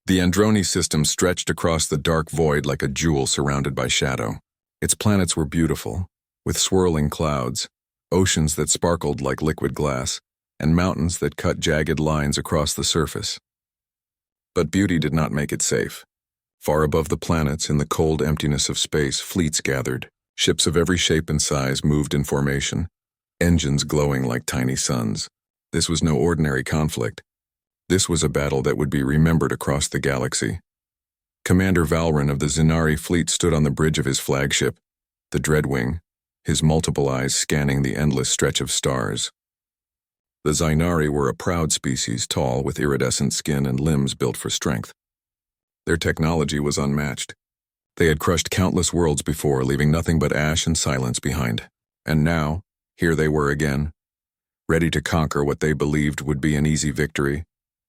The Androni system stretched across the dark void like a jewel surrounded by shadow. Its planets were beautiful, with swirling clouds, oceans that sparkled like liquid glass, and mountains that cut jagged lines across the surface. But beauty did not make it safe. Far above the planets, in the cold emptiness of space, fleets gathered. Ships of every shape and size moved in formation, engines glowing like tiny suns. This was no ordinary conflict. This was a battle that would be remembered across the galaxy. Commander Valrin of the Zenari fleet stood on the bridge of his flagship, the Dreadwing, his multiple eyes scanning the endless stretch of stars. The Zenari were a proud species, tall, with iridescent skin and limbs built for strength. Their technology was unmatched. They had crushed countless worlds before, leaving nothing but ash and silence behind. And now, here they were again, ready to conquer what they believed would be an easy victory,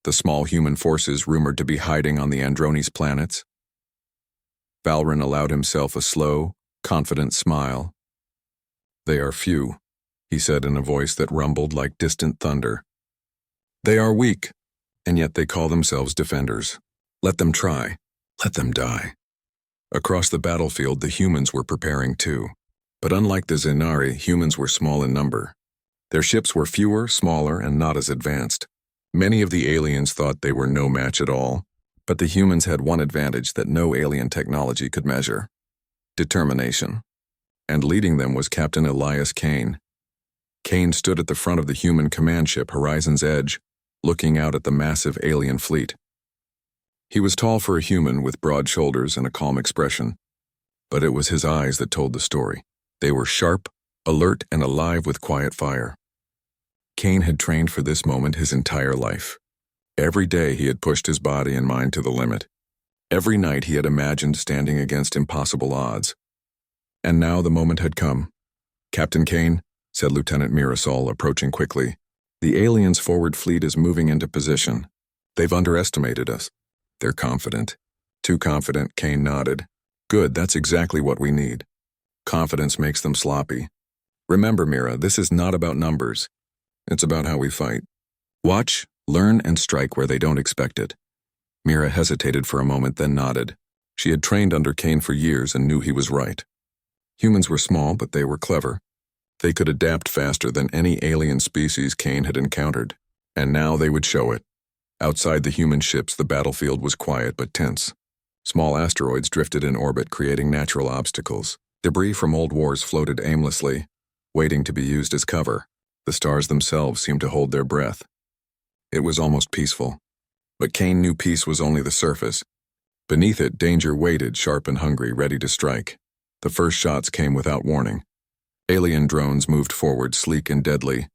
the small human forces rumored to be hiding on the Androni's planets. Valrin allowed himself a slow, confident smile. "They are few," he said in a voice that rumbled like distant thunder. "They are weak, and yet they call themselves defenders. Let them try. Let them die." Across the battlefield, the humans were preparing too. But unlike the Zenari, humans were small in number. Their ships were fewer, smaller, and not as advanced. Many of the aliens thought they were no match at all, but the humans had one advantage that no alien technology could measure: determination. And leading them was Captain Elias Kane. Kane stood at the front of the human command ship Horizon's Edge, looking out at the massive alien fleet. He was tall for a human, with broad shoulders and a calm expression, but it was his eyes that told the story. They were sharp, alert, and alive with quiet fire. Kane had trained for this moment his entire life. Every day he had pushed his body and mind to the limit. Every night he had imagined standing against impossible odds. And now the moment had come. "Captain Kane," said Lieutenant Mirasol, approaching quickly, "the aliens' forward fleet is moving into position. They've underestimated us." "They're confident." "Too confident," Kane nodded. "Good, that's exactly what we need. Confidence makes them sloppy. Remember, Mira, this is not about numbers. It's about how we fight. Watch, learn, and strike where they don't expect it." Mira hesitated for a moment, then nodded. She had trained under Kane for years and knew he was right. Humans were small, but they were clever. They could adapt faster than any alien species Kane had encountered, and now they would show it. Outside the human ships, the battlefield was quiet but tense. Small asteroids drifted in orbit, creating natural obstacles. Debris from old wars floated aimlessly, waiting to be used as cover. The stars themselves seemed to hold their breath. It was almost peaceful. But Kane knew peace was only the surface. Beneath it, danger waited, sharp and hungry, ready to strike. The first shots came without warning. Alien drones moved forward, sleek and deadly,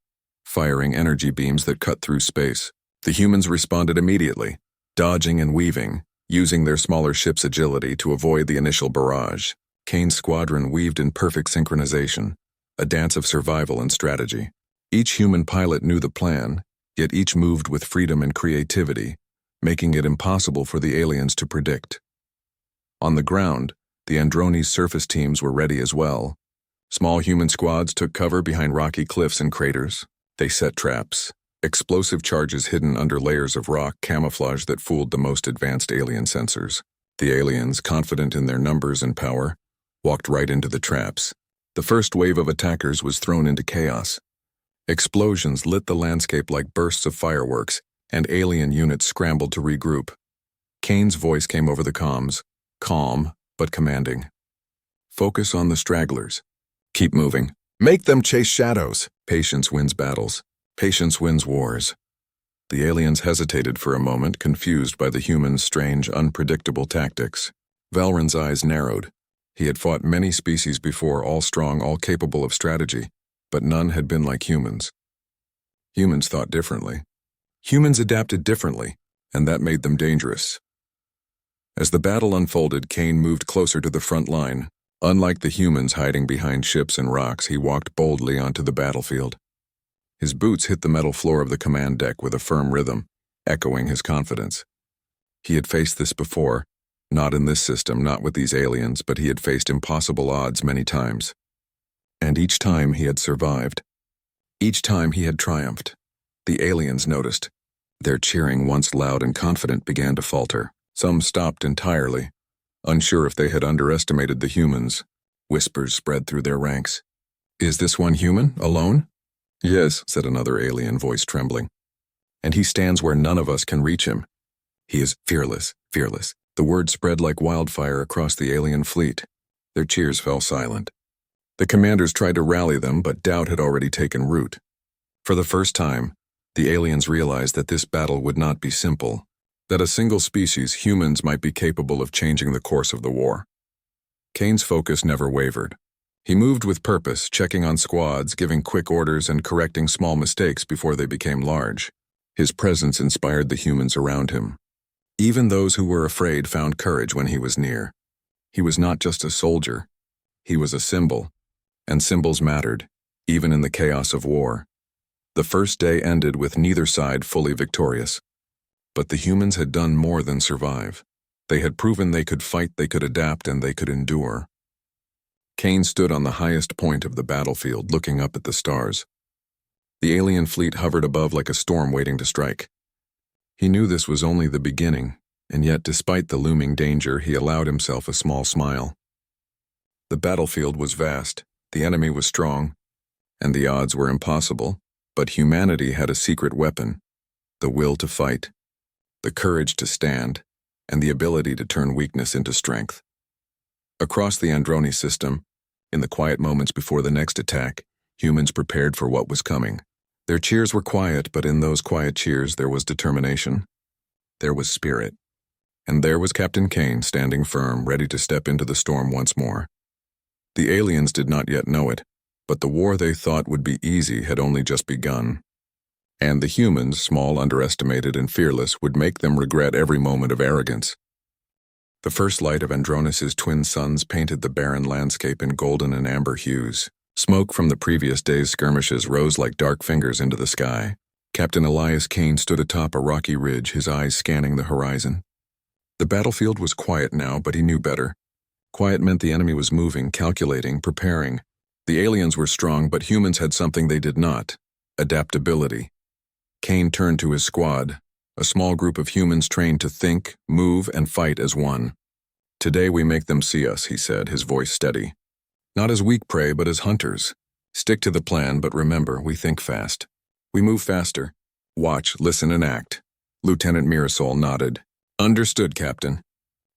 firing energy beams that cut through space. The humans responded immediately, dodging and weaving, using their smaller ship's agility to avoid the initial barrage. Kane's squadron weaved in perfect synchronization, a dance of survival and strategy. Each human pilot knew the plan, yet each moved with freedom and creativity, making it impossible for the aliens to predict. On the ground, the Androni's surface teams were ready as well. Small human squads took cover behind rocky cliffs and craters. They set traps, explosive charges hidden under layers of rock, camouflage that fooled the most advanced alien sensors. The aliens, confident in their numbers and power, walked right into the traps. The first wave of attackers was thrown into chaos. Explosions lit the landscape like bursts of fireworks, and alien units scrambled to regroup. Kane's voice came over the comms, calm but commanding. "Focus on the stragglers. Keep moving. Make them chase shadows. Patience wins battles. Patience wins wars." The aliens hesitated for a moment, confused by the humans' strange, unpredictable tactics. Valrin's eyes narrowed. He had fought many species before, all strong, all capable of strategy, but none had been like humans. Humans thought differently. Humans adapted differently, and that made them dangerous. As the battle unfolded, Kane moved closer to the front line. Unlike the humans hiding behind ships and rocks, he walked boldly onto the battlefield. His boots hit the metal floor of the command deck with a firm rhythm, echoing his confidence. He had faced this before, not in this system, not with these aliens, but he had faced impossible odds many times. And each time he had survived. Each time he had triumphed. The aliens noticed. Their cheering, once loud and confident, began to falter. Some stopped entirely, unsure if they had underestimated the humans. Whispers spread through their ranks. "Is this one human, alone?" "Yes," said another alien voice, trembling. "And he stands where none of us can reach him. He is fearless, fearless." The word spread like wildfire across the alien fleet. Their cheers fell silent. The commanders tried to rally them, but doubt had already taken root. For the first time, the aliens realized that this battle would not be simple, that a single species, humans, might be capable of changing the course of the war. Kane's focus never wavered. He moved with purpose, checking on squads, giving quick orders, and correcting small mistakes before they became large. His presence inspired the humans around him. Even those who were afraid found courage when he was near. He was not just a soldier. He was a symbol, and symbols mattered, even in the chaos of war. The first day ended with neither side fully victorious. But the humans had done more than survive. They had proven they could fight, they could adapt, and they could endure. Kane stood on the highest point of the battlefield, looking up at the stars. The alien fleet hovered above like a storm waiting to strike. He knew this was only the beginning, and yet despite the looming danger, he allowed himself a small smile. The battlefield was vast, the enemy was strong, and the odds were impossible, but humanity had a secret weapon: the will to fight, the courage to stand, and the ability to turn weakness into strength. Across the Androni system, in the quiet moments before the next attack, humans prepared for what was coming. Their cheers were quiet, but in those quiet cheers there was determination. There was spirit. And there was Captain Kane standing firm, ready to step into the storm once more. The aliens did not yet know it, but the war they thought would be easy had only just begun. And the humans, small, underestimated, and fearless, would make them regret every moment of arrogance. The first light of Andronis's twin suns painted the barren landscape in golden and amber hues. Smoke from the previous day's skirmishes rose like dark fingers into the sky. Captain Elias Kane stood atop a rocky ridge, his eyes scanning the horizon. The battlefield was quiet now, but he knew better. Quiet meant the enemy was moving, calculating, preparing. The aliens were strong, but humans had something they did not: adaptability. Kane turned to his squad, a small group of humans trained to think, move, and fight as one. "Today we make them see us," he said, his voice steady. "Not as weak prey, but as hunters. Stick to the plan, but remember, we think fast. We move faster. Watch, listen, and act." Lieutenant Mirasol nodded. "Understood, Captain."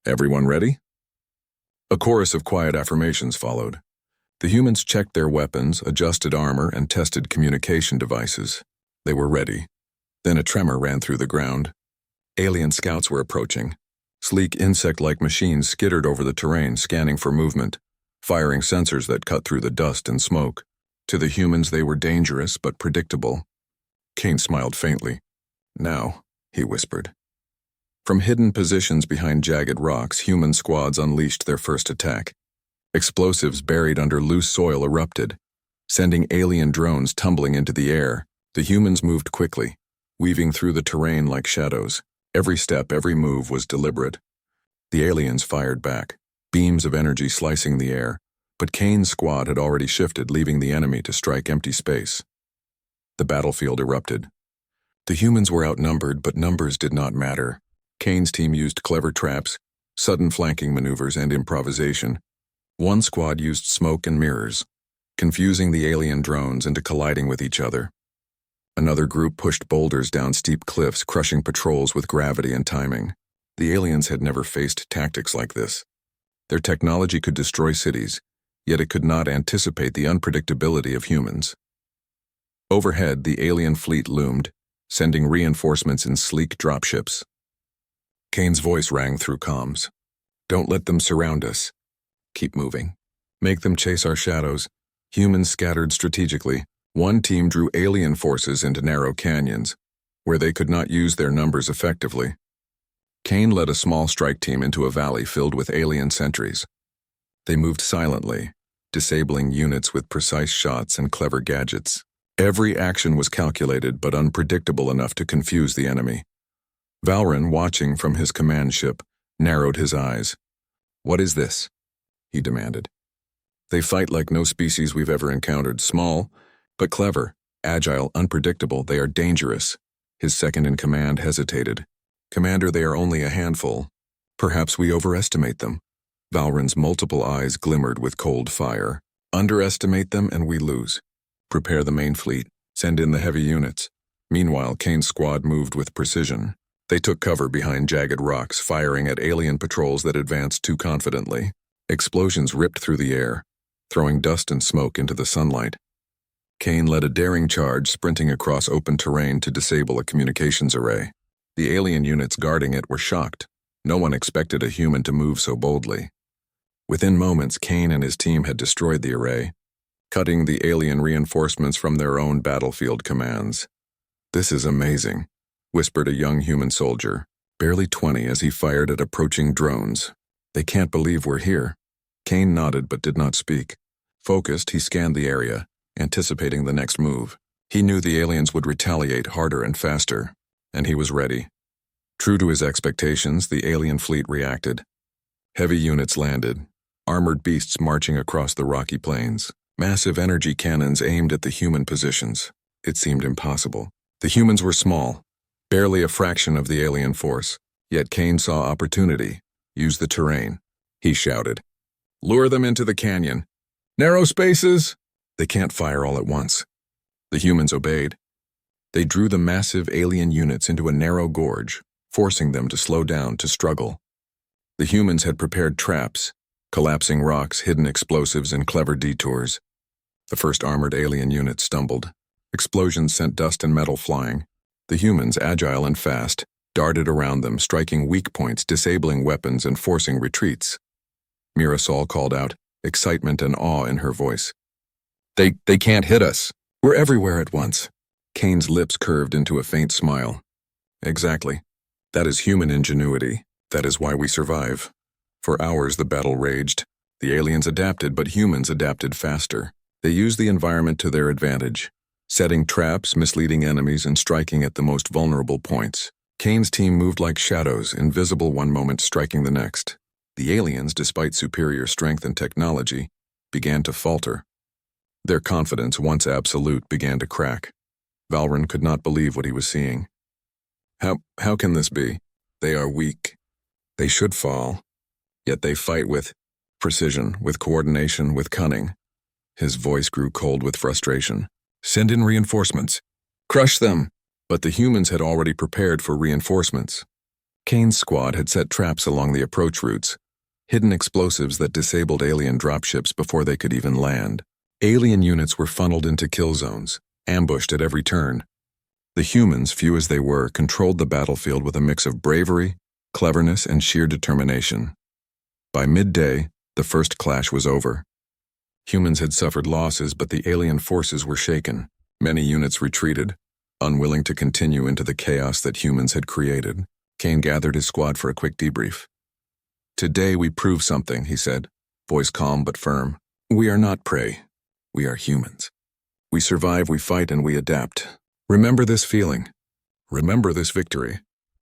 "Everyone ready?" A chorus of quiet affirmations followed. The humans checked their weapons, adjusted armor, and tested communication devices. They were ready. Then a tremor ran through the ground. Alien scouts were approaching. Sleek insect-like machines skittered over the terrain, scanning for movement, firing sensors that cut through the dust and smoke. To the humans they were dangerous but predictable. Kane smiled faintly. "Now," he whispered. From hidden positions behind jagged rocks, human squads unleashed their first attack. Explosives buried under loose soil erupted, sending alien drones tumbling into the air. The humans moved quickly, weaving through the terrain like shadows. Every step, every move was deliberate. The aliens fired back, beams of energy slicing the air, but Kane's squad had already shifted, leaving the enemy to strike empty space. The battlefield erupted. The humans were outnumbered, but numbers did not matter. Kane's team used clever traps, sudden flanking maneuvers, and improvisation. One squad used smoke and mirrors, confusing the alien drones into colliding with each other. Another group pushed boulders down steep cliffs, crushing patrols with gravity and timing. The aliens had never faced tactics like this. Their technology could destroy cities, yet it could not anticipate the unpredictability of humans. Overhead, the alien fleet loomed, sending reinforcements in sleek dropships. Kane's voice rang through comms. "Don't let them surround us. Keep moving. Make them chase our shadows." Humans scattered strategically. One team drew alien forces into narrow canyons, where they could not use their numbers effectively. Kane led a small strike team into a valley filled with alien sentries. They moved silently, disabling units with precise shots and clever gadgets. Every action was calculated but unpredictable enough to confuse the enemy. Valrin, watching from his command ship, narrowed his eyes. "What is this?" he demanded. "They fight like no species we've ever encountered. Small, but clever, agile, unpredictable. They are dangerous." His second-in-command hesitated. "Commander, they are only a handful. Perhaps we overestimate them. Valryn's multiple eyes glimmered with cold fire. Underestimate them and we lose. Prepare the main fleet. Send in the heavy units. Meanwhile, Kane's squad moved with precision. They took cover behind jagged rocks, firing at alien patrols that advanced too confidently. Explosions ripped through the air, throwing dust and smoke into the sunlight. Kane led a daring charge, sprinting across open terrain to disable a communications array. The alien units guarding it were shocked. No one expected a human to move so boldly. Within moments, Kane and his team had destroyed the array, cutting the alien reinforcements from their own battlefield commands. "This is amazing," whispered a young human soldier, barely 20, as he fired at approaching drones. "They can't believe we're here." Kane nodded but did not speak. Focused, he scanned the area, anticipating the next move. He knew the aliens would retaliate harder and faster, and he was ready. True to his expectations, the alien fleet reacted. Heavy units landed, armored beasts marching across the rocky plains. Massive energy cannons aimed at the human positions. It seemed impossible. The humans were small, barely a fraction of the alien force, yet Kane saw opportunity. "Use the terrain," he shouted. "Lure them into the canyon. Narrow spaces!" "They can't fire all at once." The humans obeyed. They drew the massive alien units into a narrow gorge, forcing them to slow down, to struggle. The humans had prepared traps, collapsing rocks, hidden explosives, and clever detours. The first armored alien unit stumbled. Explosions sent dust and metal flying. The humans, agile and fast, darted around them, striking weak points, disabling weapons, and forcing retreats. Mirasol called out, excitement and awe in her voice. They can't hit us. We're everywhere at once." Kane's lips curved into a faint smile. "Exactly. That is human ingenuity. That is why we survive." For hours the battle raged. The aliens adapted, but humans adapted faster. They used the environment to their advantage, setting traps, misleading enemies, and striking at the most vulnerable points. Kane's team moved like shadows, invisible one moment, striking the next. The aliens, despite superior strength and technology, began to falter. Their confidence, once absolute, began to crack. Valryn could not believe what he was seeing. How can this be? They are weak. They should fall. Yet they fight with precision, with coordination, with cunning. His voice grew cold with frustration. "Send in reinforcements. Crush them!" But the humans had already prepared for reinforcements. Kane's squad had set traps along the approach routes, hidden explosives that disabled alien dropships before they could even land. Alien units were funneled into kill zones, ambushed at every turn. The humans, few as they were, controlled the battlefield with a mix of bravery, cleverness, and sheer determination. By midday, the first clash was over. Humans had suffered losses, but the alien forces were shaken. Many units retreated, unwilling to continue into the chaos that humans had created. Kane gathered his squad for a quick debrief. "Today we prove something," he said, voice calm but firm. "We are not prey. We are humans. We survive, we fight, and we adapt. Remember this feeling. Remember this victory.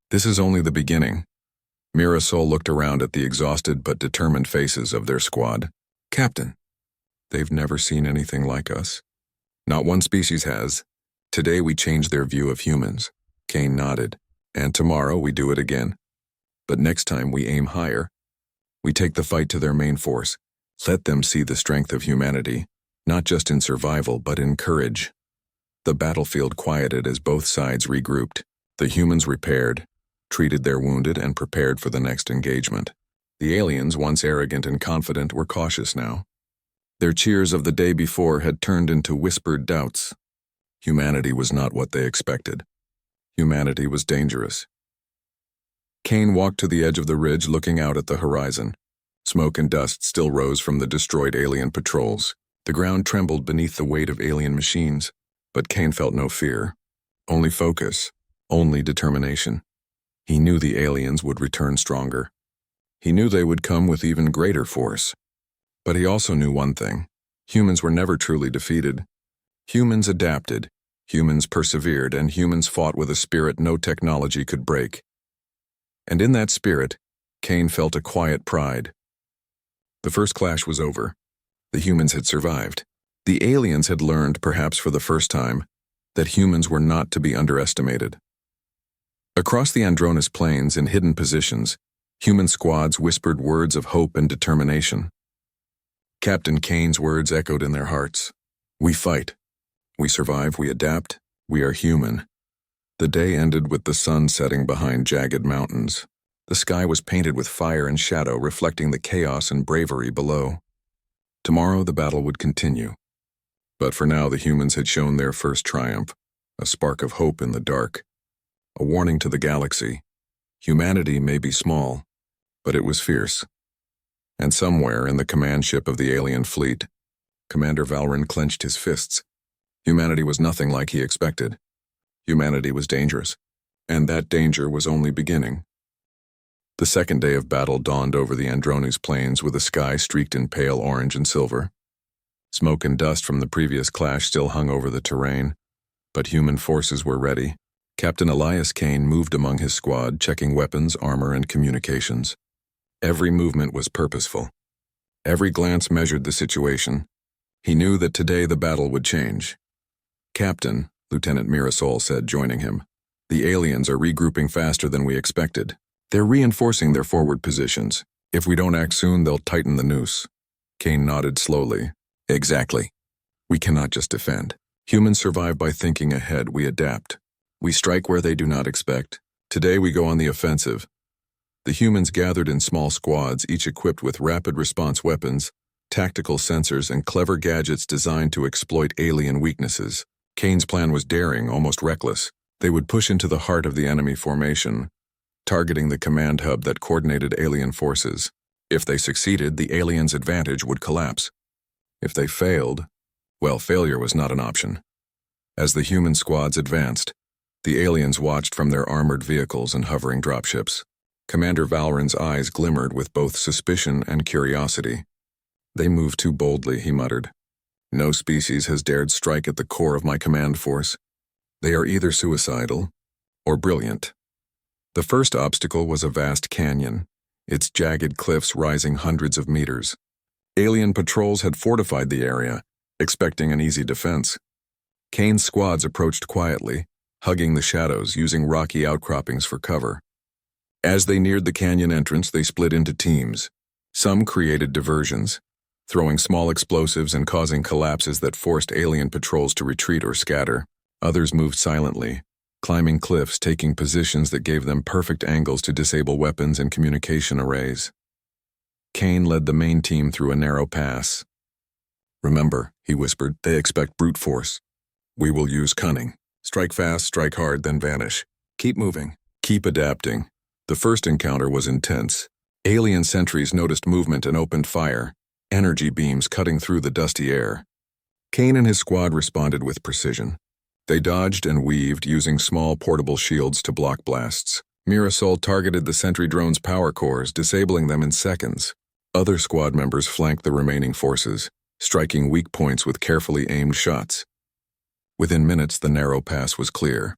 This is only the beginning." Mirasol looked around at the exhausted but determined faces of their squad. "Captain, they've never seen anything like us. Not one species has. Today we change their view of humans." Kane nodded. "And tomorrow we do it again. But next time we aim higher. We take the fight to their main force. Let them see the strength of humanity, not just in survival but in courage." The battlefield quieted as both sides regrouped. The humans repaired, treated their wounded, and prepared for the next engagement. The aliens, once arrogant and confident, were cautious now. Their cheers of the day before had turned into whispered doubts. Humanity was not what they expected. Humanity was dangerous. Kane walked to the edge of the ridge, looking out at the horizon. Smoke and dust still rose from the destroyed alien patrols. The ground trembled beneath the weight of alien machines, but Kane felt no fear. Only focus, only determination. He knew the aliens would return stronger. He knew they would come with even greater force. But he also knew one thing. Humans were never truly defeated. Humans adapted, humans persevered, and humans fought with a spirit no technology could break. And in that spirit, Kane felt a quiet pride. The first clash was over. The humans had survived. The aliens had learned, perhaps for the first time, that humans were not to be underestimated. Across the Andronis plains, in hidden positions, Human squads whispered words of hope and determination. Captain Kane's words echoed in their hearts. We fight. We survive, we adapt, we are human. The day ended with the sun setting behind jagged mountains. The sky was painted with fire and shadow, reflecting the chaos and bravery below. Tomorrow the battle would continue. But for now the humans had shown their first triumph, a spark of hope in the dark. A warning to the galaxy. Humanity may be small, but it was fierce. And somewhere in the command ship of the alien fleet, Commander Valrin clenched his fists. Humanity was nothing like he expected. Humanity was dangerous, and that danger was only beginning. The second day of battle dawned over the Andrones plains with a sky streaked in pale orange and silver. Smoke and dust from the previous clash still hung over the terrain, but human forces were ready. Captain Elias Kane moved among his squad, checking weapons, armor, and communications. Every movement was purposeful. Every glance measured the situation. He knew that today the battle would change. Captain, Lieutenant Mirasol said, joining him, the aliens are regrouping faster than we expected. They're reinforcing their forward positions. If we don't act soon, they'll tighten the noose. Kane nodded slowly. Exactly. We cannot just defend. Humans survive by thinking ahead. We adapt. We strike where they do not expect. Today we go on the offensive. The humans gathered in small squads, each equipped with rapid response weapons, tactical sensors, and clever gadgets designed to exploit alien weaknesses. Kane's plan was daring, almost reckless. They would push into the heart of the enemy formation, targeting the command hub that coordinated alien forces. If they succeeded, the aliens' advantage would collapse. If they failed, well, failure was not an option. As the human squads advanced, the aliens watched from their armored vehicles and hovering dropships. Commander Valrin's eyes glimmered with both suspicion and curiosity. They move too boldly, he muttered. No species has dared strike at the core of my command force. They are either suicidal or brilliant. The first obstacle was a vast canyon, its jagged cliffs rising hundreds of meters. Alien patrols had fortified the area, expecting an easy defense. Kane's squads approached quietly, hugging the shadows, using rocky outcroppings for cover. As they neared the canyon entrance, they split into teams. Some created diversions, throwing small explosives and causing collapses that forced alien patrols to retreat or scatter. Others moved silently, climbing cliffs, taking positions that gave them perfect angles to disable weapons and communication arrays. Kane led the main team through a narrow pass. Remember, he whispered, they expect brute force. We will use cunning. Strike fast, strike hard, then vanish. Keep moving. Keep adapting. The first encounter was intense. Alien sentries noticed movement and opened fire, energy beams cutting through the dusty air. Kane and his squad responded with precision. They dodged and weaved, using small portable shields to block blasts. Mirasol targeted the sentry drone's power cores, disabling them in seconds. Other squad members flanked the remaining forces, striking weak points with carefully aimed shots. Within minutes, the narrow pass was clear.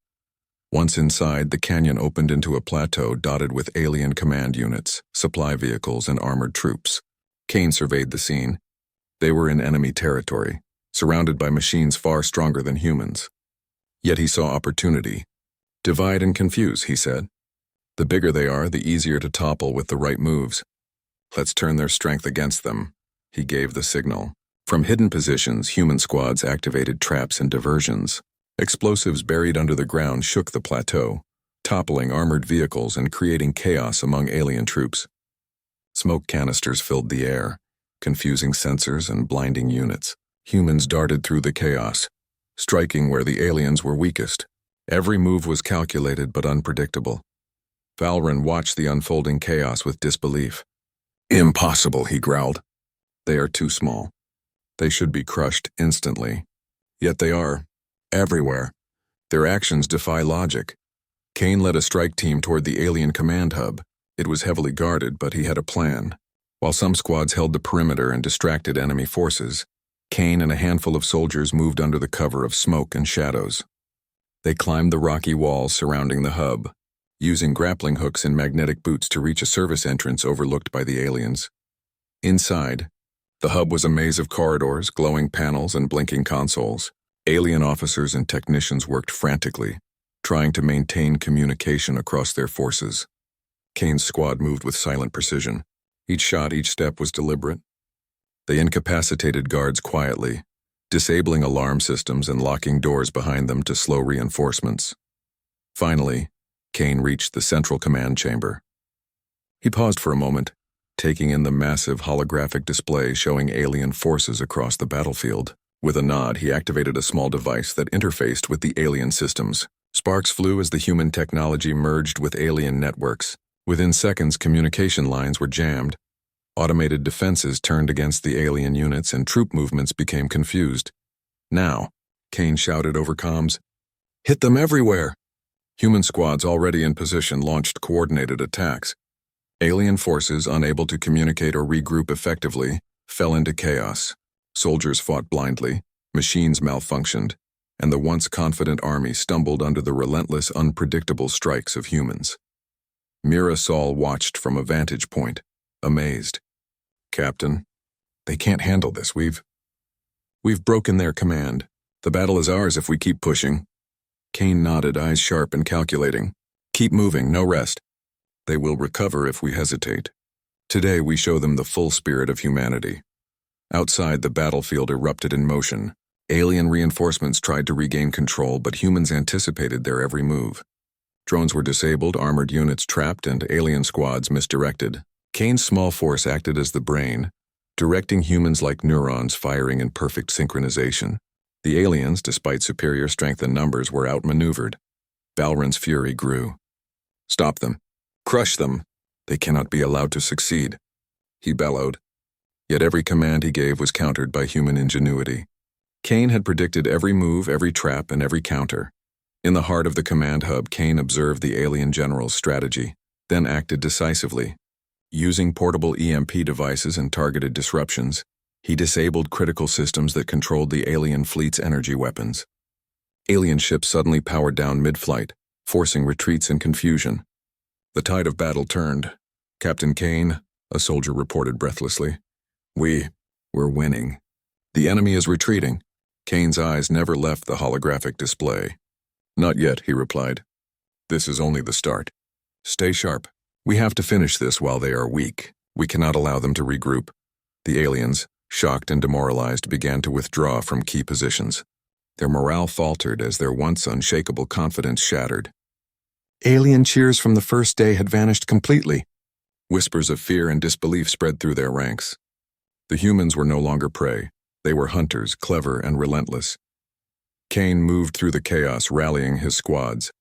Once inside, the canyon opened into a plateau dotted with alien command units, supply vehicles, and armored troops. Kane surveyed the scene. They were in enemy territory, surrounded by machines far stronger than humans. Yet he saw opportunity. Divide and confuse, he said. The bigger they are, the easier to topple with the right moves. Let's turn their strength against them. He gave the signal. From hidden positions, human squads activated traps and diversions. Explosives buried under the ground shook the plateau, toppling armored vehicles and creating chaos among alien troops. Smoke canisters filled the air, confusing sensors and blinding units. Humans darted through the chaos, striking where the aliens were weakest. Every move was calculated but unpredictable. Valrin watched the unfolding chaos with disbelief. Impossible, he growled. They are too small. They should be crushed instantly. Yet they are. Everywhere. Their actions defy logic. Kane led a strike team toward the alien command hub. It was heavily guarded, but he had a plan. While some squads held the perimeter and distracted enemy forces, Kane and a handful of soldiers moved under the cover of smoke and shadows. They climbed the rocky walls surrounding the hub, using grappling hooks and magnetic boots to reach a service entrance overlooked by the aliens. Inside, the hub was a maze of corridors, glowing panels, and blinking consoles. Alien officers and technicians worked frantically, trying to maintain communication across their forces. Kane's squad moved with silent precision. Each shot, each step was deliberate. They incapacitated guards quietly, disabling alarm systems and locking doors behind them to slow reinforcements. Finally, Kane reached the central command chamber. He paused for a moment, taking in the massive holographic display showing alien forces across the battlefield. With a nod, he activated a small device that interfaced with the alien systems. Sparks flew as the human technology merged with alien networks. Within seconds, communication lines were jammed. Automated defenses turned against the alien units and troop movements became confused. Now, Kane shouted over comms, "Hit them everywhere!" Human squads already in position launched coordinated attacks. Alien forces, unable to communicate or regroup effectively, fell into chaos. Soldiers fought blindly, machines malfunctioned, and the once confident army stumbled under the relentless, unpredictable strikes of humans. Mira Sol watched from a vantage point, amazed. "Captain, they can't handle this. We've broken their command. The battle is ours if we keep pushing." Kane nodded, eyes sharp and calculating. "Keep moving, no rest. They will recover if we hesitate. Today we show them the full spirit of humanity." Outside, the battlefield erupted in motion. Alien reinforcements tried to regain control, but humans anticipated their every move. Drones were disabled, armored units trapped, and alien squads misdirected. Kane's small force acted as the brain, directing humans like neurons firing in perfect synchronization. The aliens, despite superior strength and numbers, were outmaneuvered. Balrin's fury grew. "Stop them. Crush them. They cannot be allowed to succeed," he bellowed. Yet every command he gave was countered by human ingenuity. Kane had predicted every move, every trap, and every counter. In the heart of the command hub, Kane observed the alien general's strategy, then acted decisively. Using portable EMP devices and targeted disruptions, he disabled critical systems that controlled the alien fleet's energy weapons. Alien ships suddenly powered down mid-flight, forcing retreats and confusion. The tide of battle turned. "Captain Kane," a soldier reported breathlessly, We're winning. The enemy is retreating." Kane's eyes never left the holographic display. "Not yet," he replied. "This is only the start. Stay sharp. We have to finish this while they are weak. We cannot allow them to regroup." The aliens, shocked and demoralized, began to withdraw from key positions. Their morale faltered as their once unshakable confidence shattered. Alien cheers from the first day had vanished completely. Whispers of fear and disbelief spread through their ranks. The humans were no longer prey. They were hunters, clever and relentless. Kane moved through the chaos, rallying his squads.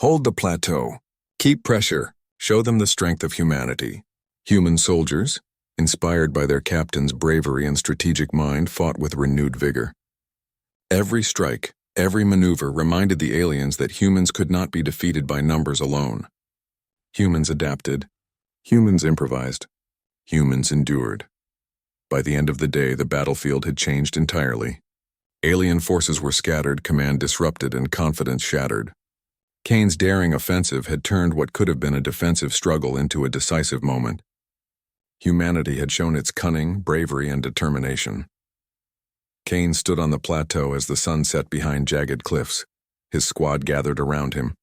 "Hold the plateau. Keep pressure. Show them the strength of humanity." Human soldiers, inspired by their captain's bravery and strategic mind, fought with renewed vigor. Every strike, every maneuver reminded the aliens that humans could not be defeated by numbers alone. Humans adapted. Humans improvised. Humans endured. By the end of the day, the battlefield had changed entirely. Alien forces were scattered, command disrupted, and confidence shattered. Kane's daring offensive had turned what could have been a defensive struggle into a decisive moment. Humanity had shown its cunning, bravery, and determination. Kane stood on the plateau as the sun set behind jagged cliffs. His squad gathered around him.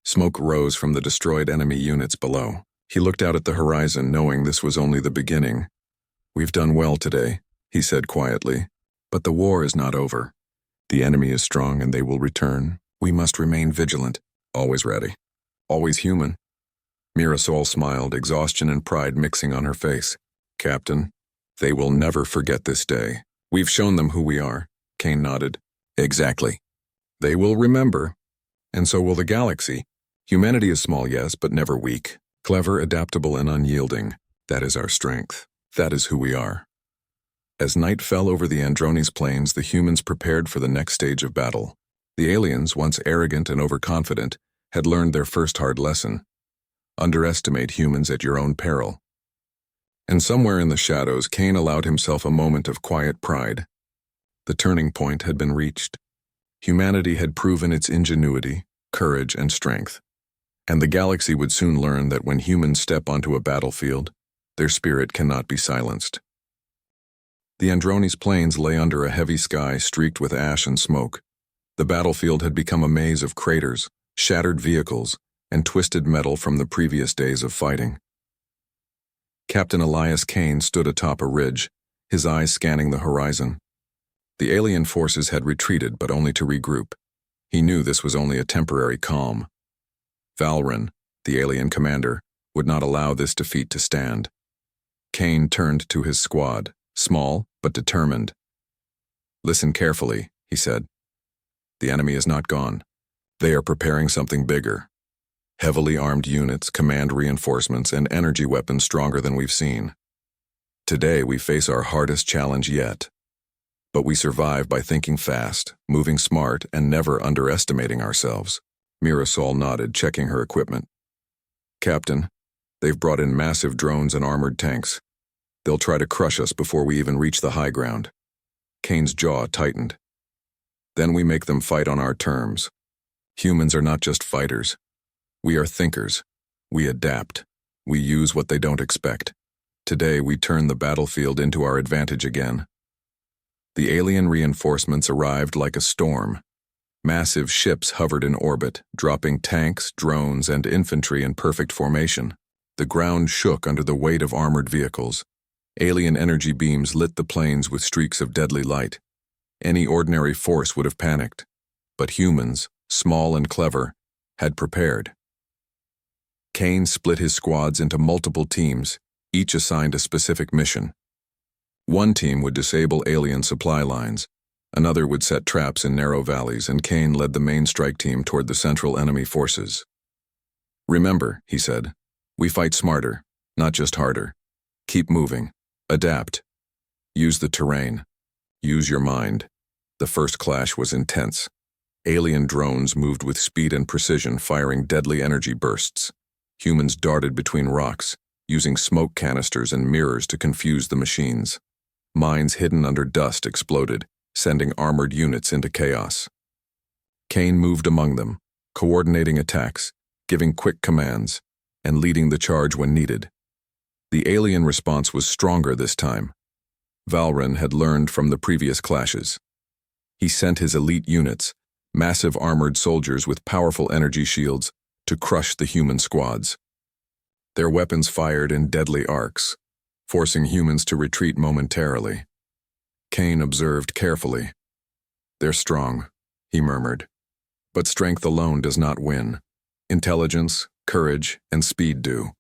Smoke rose from the destroyed enemy units below. He looked out at the horizon, knowing this was only the beginning. "We've done well today," he said quietly. "But the war is not over. The enemy is strong and they will return. We must remain vigilant, always ready, always human." Mira Sol smiled, exhaustion and pride mixing on her face. "Captain, they will never forget this day. We've shown them who we are." Kane nodded. "Exactly. They will remember. And so will the galaxy. Humanity is small, yes, but never weak. Clever, adaptable, and unyielding. That is our strength. That is who we are." As night fell over the Andrones plains, the humans prepared for the next stage of battle. The aliens, once arrogant and overconfident, had learned their first hard lesson. Underestimate humans at your own peril. And somewhere in the shadows, Kane allowed himself a moment of quiet pride. The turning point had been reached. Humanity had proven its ingenuity, courage, and strength. And the galaxy would soon learn that when humans step onto a battlefield, their spirit cannot be silenced. The Andrones plains lay under a heavy sky streaked with ash and smoke. The battlefield had become a maze of craters, shattered vehicles, and twisted metal from the previous days of fighting. Captain Elias Kane stood atop a ridge, his eyes scanning the horizon. The alien forces had retreated, but only to regroup. He knew this was only a temporary calm. Valrin, the alien commander, would not allow this defeat to stand. Kane turned to his squad, small but determined. "Listen carefully," he said. "The enemy is not gone. They are preparing something bigger. Heavily armed units, command reinforcements, and energy weapons stronger than we've seen. Today we face our hardest challenge yet. But we survive by thinking fast, moving smart, and never underestimating ourselves." Mirasol nodded, checking her equipment. "Captain, they've brought in massive drones and armored tanks. They'll try to crush us before we even reach the high ground." Kane's jaw tightened. "Then we make them fight on our terms. Humans are not just fighters. We are thinkers. We adapt. We use what they don't expect. Today we turn the battlefield into our advantage again." The alien reinforcements arrived like a storm. Massive ships hovered in orbit, dropping tanks, drones, and infantry in perfect formation. The ground shook under the weight of armored vehicles. Alien energy beams lit the plains with streaks of deadly light. Any ordinary force would have panicked. But humans, small and clever, had prepared. Kane split his squads into multiple teams, each assigned a specific mission. One team would disable alien supply lines, another would set traps in narrow valleys, and Kane led the main strike team toward the central enemy forces. "Remember," he said, "we fight smarter, not just harder. Keep moving. Adapt. Use the terrain. Use your mind." The first clash was intense. Alien drones moved with speed and precision, firing deadly energy bursts. Humans darted between rocks, using smoke canisters and mirrors to confuse the machines. Mines hidden under dust exploded, sending armored units into chaos. Kane moved among them, coordinating attacks, giving quick commands, and leading the charge when needed. The alien response was stronger this time. Valrin had learned from the previous clashes. He sent his elite units, massive armored soldiers with powerful energy shields, to crush the human squads. Their weapons fired in deadly arcs, forcing humans to retreat momentarily. Kane observed carefully. "They're strong," he murmured. "But strength alone does not win. Intelligence, courage, and speed do."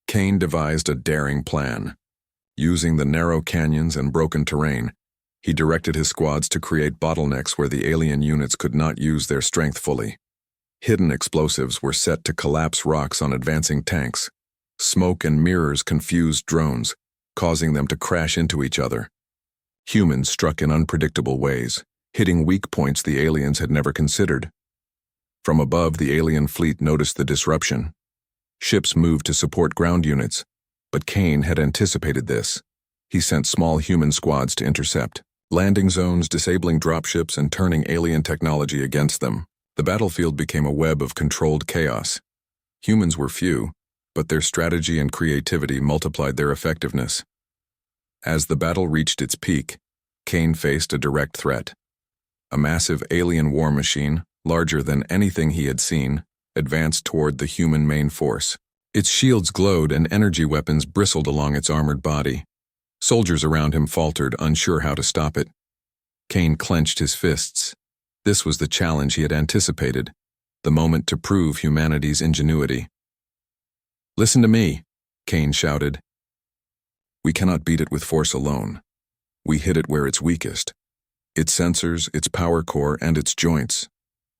Kane devised a daring plan. Using the narrow canyons and broken terrain, he directed his squads to create bottlenecks where the alien units could not use their strength fully. Hidden explosives were set to collapse rocks on advancing tanks. Smoke and mirrors confused drones, causing them to crash into each other. Humans struck in unpredictable ways, hitting weak points the aliens had never considered. From above, the alien fleet noticed the disruption. Ships moved to support ground units, but Kane had anticipated this. He sent small human squads to intercept landing zones, disabling dropships, and turning alien technology against them. The battlefield became a web of controlled chaos. Humans were few, but their strategy and creativity multiplied their effectiveness. As the battle reached its peak, Kane faced a direct threat. A massive alien war machine, larger than anything he had seen, advanced toward the human main force. Its shields glowed and energy weapons bristled along its armored body. Soldiers around him faltered, unsure how to stop it. Kane clenched his fists. This was the challenge he had anticipated, the moment to prove humanity's ingenuity. "Listen to me," Kane shouted. "We cannot beat it with force alone. We hit it where it's weakest. Its sensors, its power core, and its joints.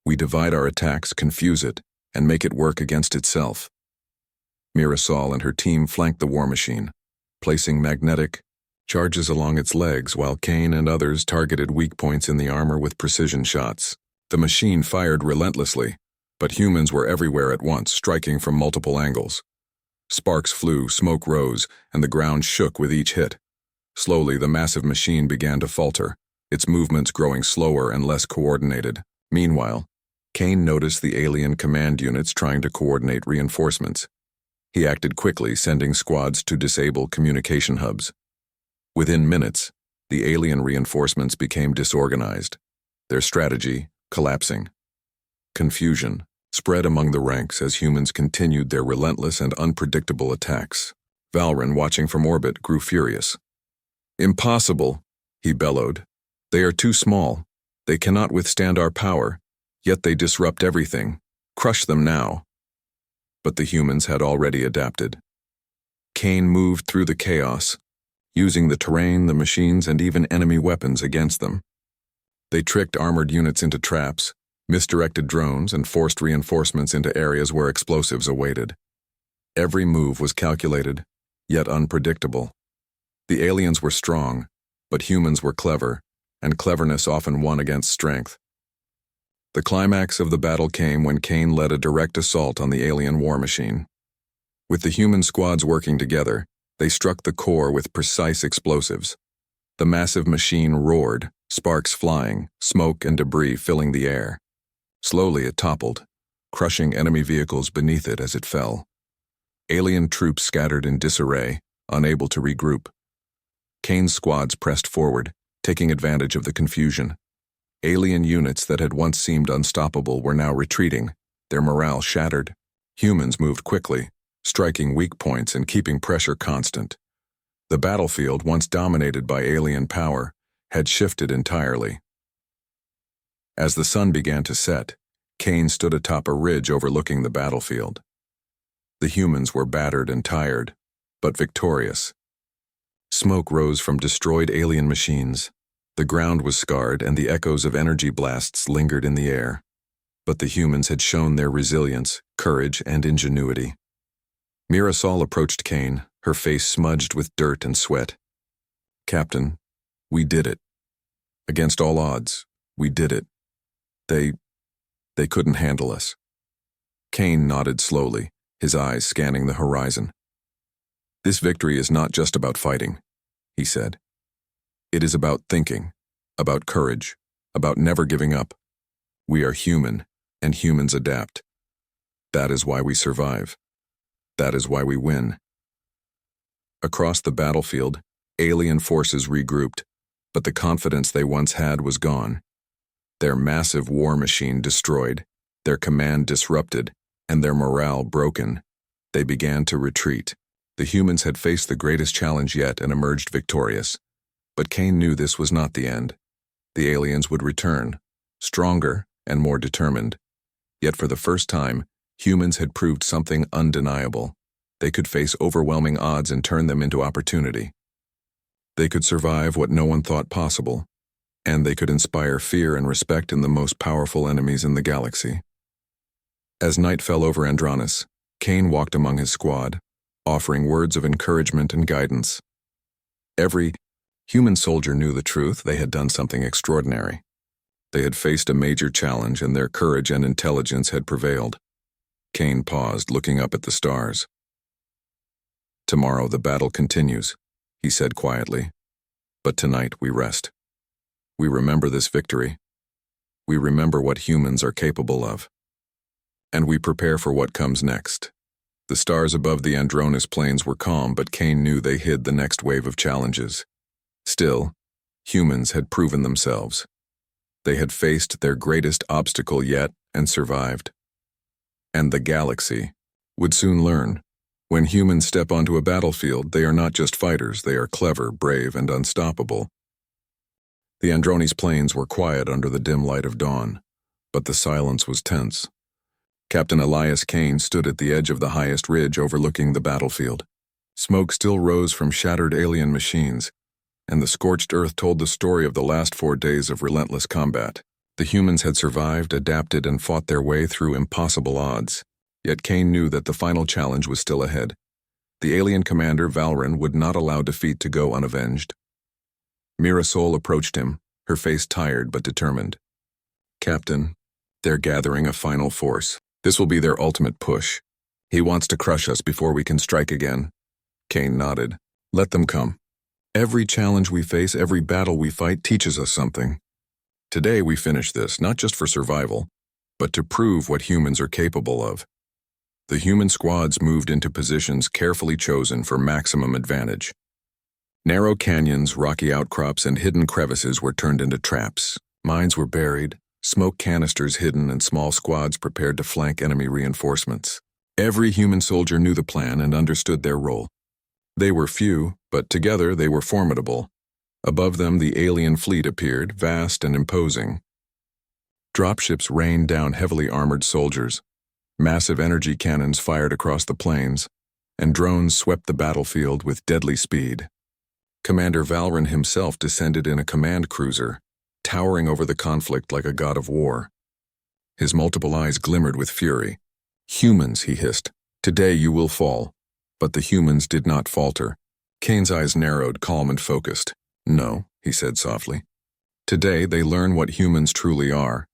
We divide our attacks, confuse it, and make it work against itself." Mirasol and her team flanked the war machine, placing magnetic charges along its legs while Kane and others targeted weak points in the armor with precision shots. The machine fired relentlessly, but humans were everywhere at once, striking from multiple angles. Sparks flew, smoke rose, and the ground shook with each hit. Slowly, the massive machine began to falter, its movements growing slower and less coordinated. Meanwhile, Kane noticed the alien command units trying to coordinate reinforcements. He acted quickly, sending squads to disable communication hubs. Within minutes, the alien reinforcements became disorganized, their strategy collapsing. Confusion, spread among the ranks as humans continued their relentless and unpredictable attacks. Valren, watching from orbit, grew furious. "Impossible," he bellowed. "They are too small. They cannot withstand our power, yet they disrupt everything. Crush them now." But the humans had already adapted. Kane moved through the chaos, using the terrain, the machines, and even enemy weapons against them. They tricked armored units into traps, misdirected drones, and forced reinforcements into areas where explosives awaited. Every move was calculated, yet unpredictable. The aliens were strong, but humans were clever, and cleverness often won against strength. The climax of the battle came when Kane led a direct assault on the alien war machine. With the human squads working together, they struck the core with precise explosives. The massive machine roared, sparks flying, smoke and debris filling the air. Slowly it toppled, crushing enemy vehicles beneath it as it fell. Alien troops scattered in disarray, unable to regroup. Kane's squads pressed forward, taking advantage of the confusion. Alien units that had once seemed unstoppable were now retreating, their morale shattered. Humans moved quickly, striking weak points and keeping pressure constant. The battlefield, once dominated by alien power, had shifted entirely. As the sun began to set, Kane stood atop a ridge overlooking the battlefield. The humans were battered and tired, but victorious. Smoke rose from destroyed alien machines. The ground was scarred and the echoes of energy blasts lingered in the air. But the humans had shown their resilience, courage, and ingenuity. Mirasol approached Kane, her face smudged with dirt and sweat. "Captain, we did it. Against all odds, we did it. They couldn't handle us." Kane nodded slowly, his eyes scanning the horizon. "This victory is not just about fighting," he said. "It is about thinking, about courage, about never giving up. We are human, and humans adapt. That is why we survive. That is why we win." Across the battlefield, alien forces regrouped, but the confidence they once had was gone. Their massive war machine destroyed, their command disrupted, and their morale broken. They began to retreat. The humans had faced the greatest challenge yet and emerged victorious. But Kane knew this was not the end. The aliens would return, stronger and more determined. Yet for the first time, humans had proved something undeniable. They could face overwhelming odds and turn them into opportunity. They could survive what no one thought possible, and they could inspire fear and respect in the most powerful enemies in the galaxy. As night fell over Andronis, Kane walked among his squad, offering words of encouragement and guidance. Every human soldier knew the truth: they had done something extraordinary. They had faced a major challenge, and their courage and intelligence had prevailed. Kane paused, looking up at the stars. "Tomorrow the battle continues," he said quietly. "But tonight we rest. We remember this victory. We remember what humans are capable of. And we prepare for what comes next." The stars above the Andronis plains were calm, but Kane knew they hid the next wave of challenges. Still, humans had proven themselves. They had faced their greatest obstacle yet and survived. And the galaxy would soon learn. When humans step onto a battlefield, they are not just fighters, they are clever, brave, and unstoppable. The Andronis plains were quiet under the dim light of dawn, but the silence was tense. Captain Elias Kane stood at the edge of the highest ridge overlooking the battlefield. Smoke still rose from shattered alien machines, and the scorched earth told the story of the last 4 days of relentless combat. The humans had survived, adapted, and fought their way through impossible odds. Yet Kane knew that the final challenge was still ahead. The alien commander, Valren, would not allow defeat to go unavenged. Mirasol approached him, her face tired but determined. "Captain, they're gathering a final force. This will be their ultimate push. He wants to crush us before we can strike again." Kane nodded. "Let them come. Every challenge we face, every battle we fight teaches us something. Today we finish this, not just for survival, but to prove what humans are capable of." The human squads moved into positions carefully chosen for maximum advantage. Narrow canyons, rocky outcrops, and hidden crevices were turned into traps. Mines were buried, smoke canisters hidden and small squads prepared to flank enemy reinforcements. Every human soldier knew the plan and understood their role. They were few, but together they were formidable. Above them the alien fleet appeared, vast and imposing. Dropships rained down heavily armored soldiers. Massive energy cannons fired across the plains, and drones swept the battlefield with deadly speed. Commander Valrin himself descended in a command cruiser, towering over the conflict like a god of war. His multiple eyes glimmered with fury. "Humans," he hissed, "today you will fall." But the humans did not falter. Kane's eyes narrowed, calm and focused. "No," he said softly. "Today they learn what humans truly are."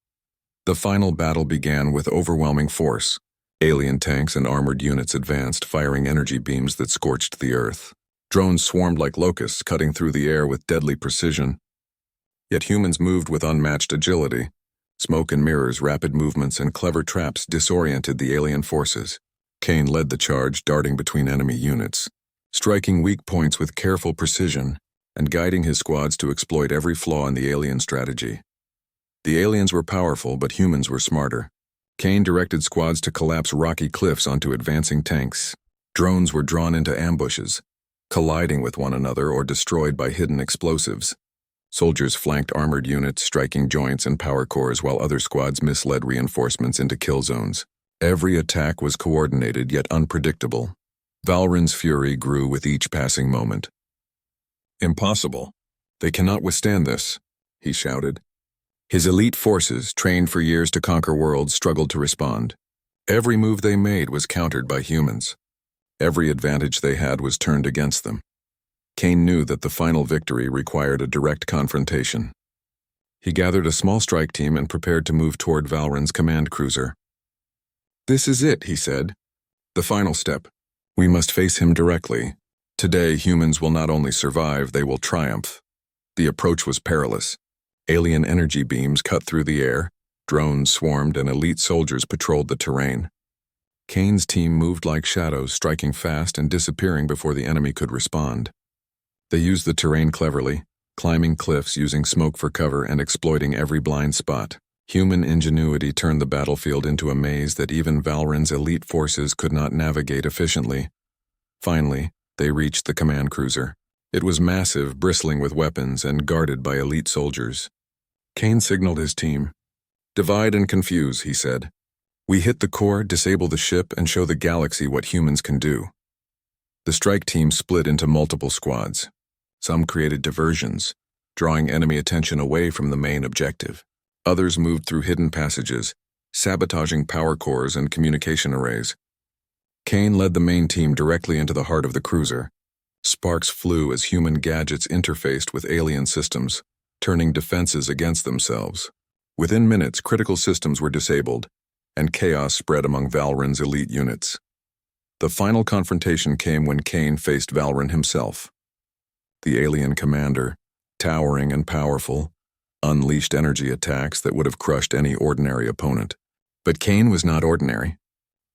The final battle began with overwhelming force. Alien tanks and armored units advanced, firing energy beams that scorched the earth. Drones swarmed like locusts, cutting through the air with deadly precision. Yet humans moved with unmatched agility. Smoke and mirrors, rapid movements, and clever traps disoriented the alien forces. Kane led the charge, darting between enemy units, striking weak points with careful precision, and guiding his squads to exploit every flaw in the alien strategy. The aliens were powerful, but humans were smarter. Kane directed squads to collapse rocky cliffs onto advancing tanks. Drones were drawn into ambushes, colliding with one another or destroyed by hidden explosives. Soldiers flanked armored units, striking joints and power cores, while other squads misled reinforcements into kill zones. Every attack was coordinated yet unpredictable. Valrin's fury grew with each passing moment. "Impossible. They cannot withstand this," he shouted. His elite forces, trained for years to conquer worlds, struggled to respond. Every move they made was countered by humans. Every advantage they had was turned against them. Kane knew that the final victory required a direct confrontation. He gathered a small strike team and prepared to move toward Valrin's command cruiser. "This is it," he said. "The final step. We must face him directly. Today, humans will not only survive, they will triumph." The approach was perilous. Alien energy beams cut through the air, drones swarmed, and elite soldiers patrolled the terrain. Kane's team moved like shadows, striking fast and disappearing before the enemy could respond. They used the terrain cleverly, climbing cliffs, using smoke for cover, and exploiting every blind spot. Human ingenuity turned the battlefield into a maze that even Valrin's elite forces could not navigate efficiently. Finally, they reached the command cruiser. It was massive, bristling with weapons, and guarded by elite soldiers. Kane signaled his team. "Divide and confuse," he said. "We hit the core, disable the ship, and show the galaxy what humans can do." The strike team split into multiple squads. Some created diversions, drawing enemy attention away from the main objective. Others moved through hidden passages, sabotaging power cores and communication arrays. Kane led the main team directly into the heart of the cruiser. Sparks flew as human gadgets interfaced with alien systems, turning defenses against themselves. Within minutes, critical systems were disabled, and chaos spread among Valrin's elite units. The final confrontation came when Kane faced Valrin himself. The alien commander, towering and powerful, unleashed energy attacks that would have crushed any ordinary opponent. But Kane was not ordinary.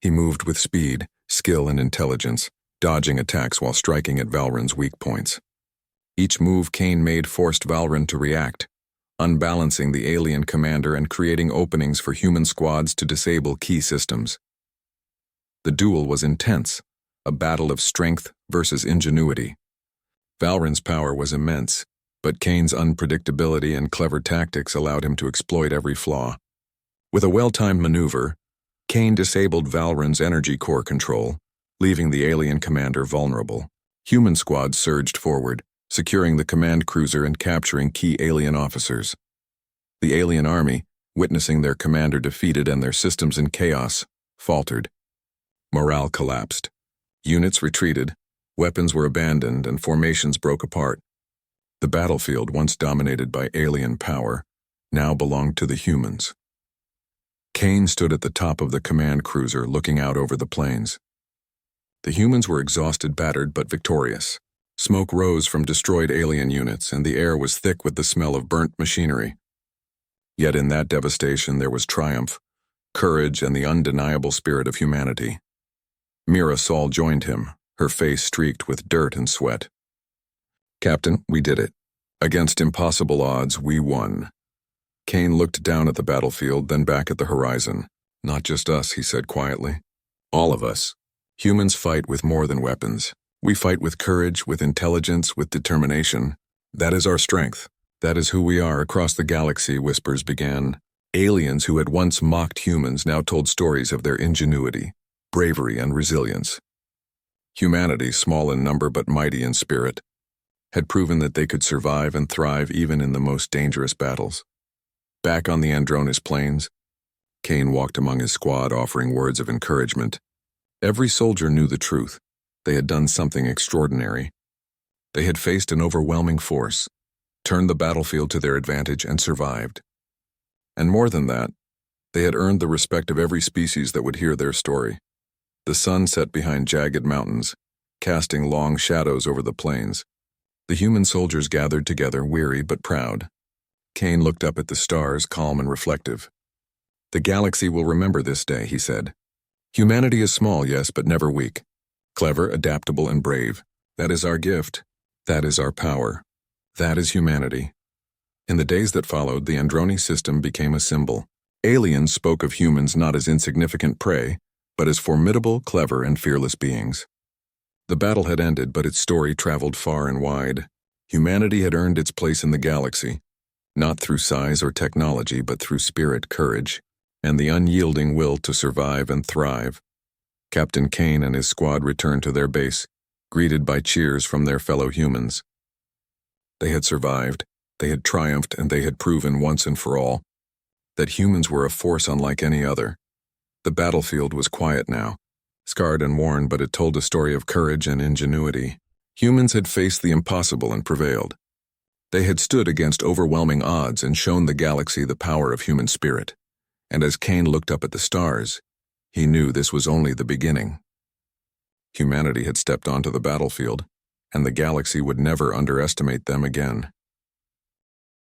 He moved with speed, skill, and intelligence, dodging attacks while striking at Valrin's weak points. Each move Kane made forced Valrin to react, unbalancing the alien commander and creating openings for human squads to disable key systems. The duel was intense, a battle of strength versus ingenuity. Valrin's power was immense, but Kane's unpredictability and clever tactics allowed him to exploit every flaw. With a well-timed maneuver, Kane disabled Valrin's energy core control, leaving the alien commander vulnerable. Human squads surged forward, securing the command cruiser and capturing key alien officers. The alien army, witnessing their commander defeated and their systems in chaos, faltered. Morale collapsed. Units retreated, weapons were abandoned, and formations broke apart. The battlefield, once dominated by alien power, now belonged to the humans. Kane stood at the top of the command cruiser, looking out over the plains. The humans were exhausted, battered, but victorious. Smoke rose from destroyed alien units, and the air was thick with the smell of burnt machinery. Yet in that devastation there was triumph, courage, and the undeniable spirit of humanity. Mira Sol joined him, her face streaked with dirt and sweat. "Captain, we did it. Against impossible odds, we won." Kane looked down at the battlefield, then back at the horizon. Not just us, he said quietly. All of us. Humans fight with more than weapons. We fight with courage, with intelligence, with determination. That is our strength. That is who we are across the galaxy, whispers began. Aliens who had once mocked humans now told stories of their ingenuity, bravery, and resilience. Humanity, small in number but mighty in spirit, had proven that they could survive and thrive even in the most dangerous battles. Back on the Andronis plains, Kane walked among his squad offering words of encouragement. Every soldier knew the truth. They had done something extraordinary. They had faced an overwhelming force, turned the battlefield to their advantage, and survived. And more than that, they had earned the respect of every species that would hear their story. The sun set behind jagged mountains, casting long shadows over the plains. The human soldiers gathered together, weary but proud. Kane looked up at the stars, calm and reflective. The galaxy will remember this day, he said. Humanity is small, yes, but never weak. Clever, adaptable, and brave. That is our gift. That is our power. That is humanity. In the days that followed, the Androni system became a symbol. Aliens spoke of humans not as insignificant prey, but as formidable, clever, and fearless beings. The battle had ended, but its story traveled far and wide. Humanity had earned its place in the galaxy, not through size or technology, but through spirit, courage, and the unyielding will to survive and thrive. Captain Kane and his squad returned to their base, greeted by cheers from their fellow humans. They had survived, they had triumphed, and they had proven once and for all that humans were a force unlike any other. The battlefield was quiet now, scarred and worn, but it told a story of courage and ingenuity. Humans had faced the impossible and prevailed. They had stood against overwhelming odds and shown the galaxy the power of human spirit. And as Kane looked up at the stars, he knew this was only the beginning. Humanity had stepped onto the battlefield, and the galaxy would never underestimate them again.